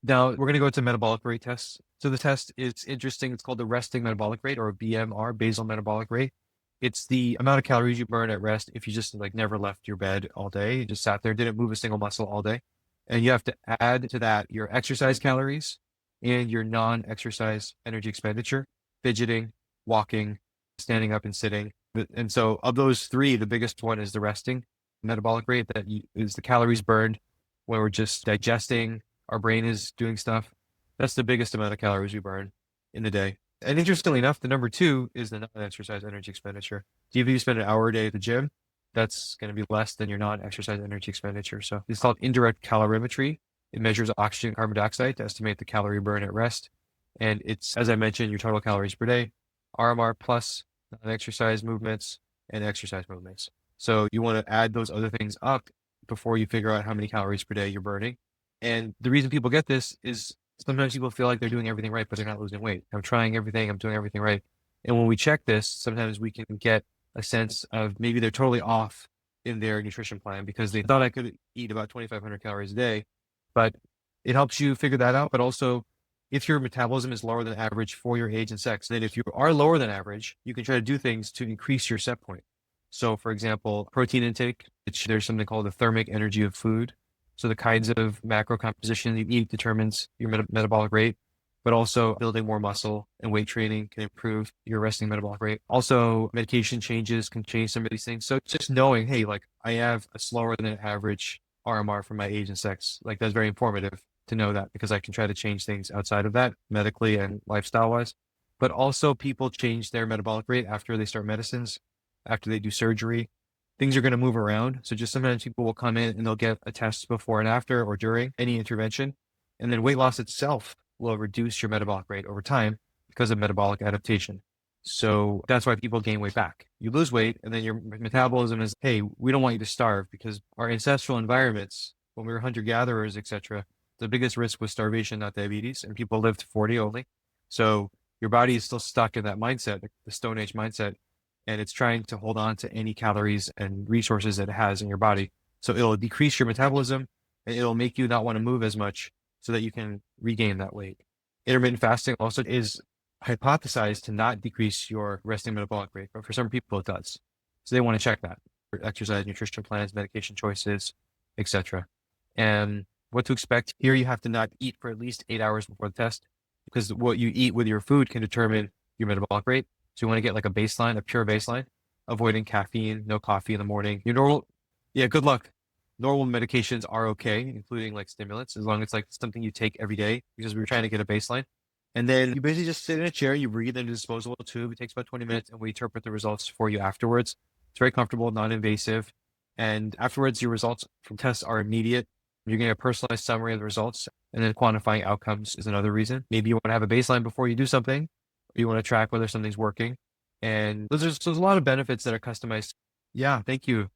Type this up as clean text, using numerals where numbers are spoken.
Now we're going to go to metabolic rate tests. So the test is interesting. It's called the resting metabolic rate, or BMR, basal metabolic rate. It's the amount of calories you burn at rest if you just like never left your bed all day, you just sat there, didn't move a single muscle all day. And you have to add to that your exercise calories and your non-exercise energy expenditure, fidgeting, walking, standing up and sitting. And so of those three, the biggest one is the resting metabolic rate, is the calories burned when we're just digesting, our brain is doing stuff. That's the biggest amount of calories we burn in the day. And interestingly enough, the number two is the non-exercise energy expenditure. So if you spend an hour a day at the gym, that's going to be less than your non-exercise energy expenditure. So it's called indirect calorimetry. It measures oxygen and carbon dioxide to estimate the calorie burn at rest. And it's, as I mentioned, your total calories per day, RMR plus non-exercise movements and exercise movements. So you want to add those other things up before you figure out how many calories per day you're burning. And the reason people get this is sometimes people feel like they're doing everything right, but they're not losing weight. I'm trying everything, I'm doing everything right. And when we check this, sometimes we can get a sense of maybe they're totally off in their nutrition plan because they thought I could eat about 2,500 calories a day, but it helps you figure that out. But also, if your metabolism is lower than average for your age and sex, then if you are lower than average, you can try to do things to increase your set point. So for example, protein intake, there's something called the thermic energy of food. So the kinds of macro composition you eat determines your metabolic rate, but also building more muscle and weight training can improve your resting metabolic rate. Also, medication changes can change some of these things. So just knowing, hey, like I have a slower than average RMR for my age and sex, like that's very informative to know that because I can try to change things outside of that medically and lifestyle wise. But also people change their metabolic rate after they start medicines, after they do surgery. Things are going to move around. So just sometimes people will come in and they'll get a test before and after or during any intervention. And then weight loss itself will reduce your metabolic rate over time because of metabolic adaptation. So that's why people gain weight back. You lose weight and then your metabolism is, hey, we don't want you to starve because our ancestral environments, when we were hunter-gatherers, etc., the biggest risk was starvation, not diabetes. And people lived to 40 only. So your body is still stuck in that mindset, the Stone Age mindset. And it's trying to hold on to any calories and resources that it has in your body. So it'll decrease your metabolism and it'll make you not want to move as much so that you can regain that weight. Intermittent fasting also is hypothesized to not decrease your resting metabolic rate, but for some people it does. So they want to check that for exercise, nutrition plans, medication choices, etc. And what to expect here, you have to not eat for at least 8 hours before the test because what you eat with your food can determine your metabolic rate. So you want to get like a baseline, a pure baseline, avoiding caffeine, no coffee in the morning. Your normal, yeah, good luck. Normal medications are okay, including like stimulants, as long as it's like something you take every day because we're trying to get a baseline. And then you basically just sit in a chair, you breathe in a disposable tube. It takes about 20 minutes and we interpret the results for you afterwards. It's very comfortable, non-invasive. And afterwards, your results from tests are immediate. You're getting a personalized summary of the results. And then quantifying outcomes is another reason. Maybe you want to have a baseline before you do something. You want to track whether something's working. And there's a lot of benefits that are customized. Yeah, thank you.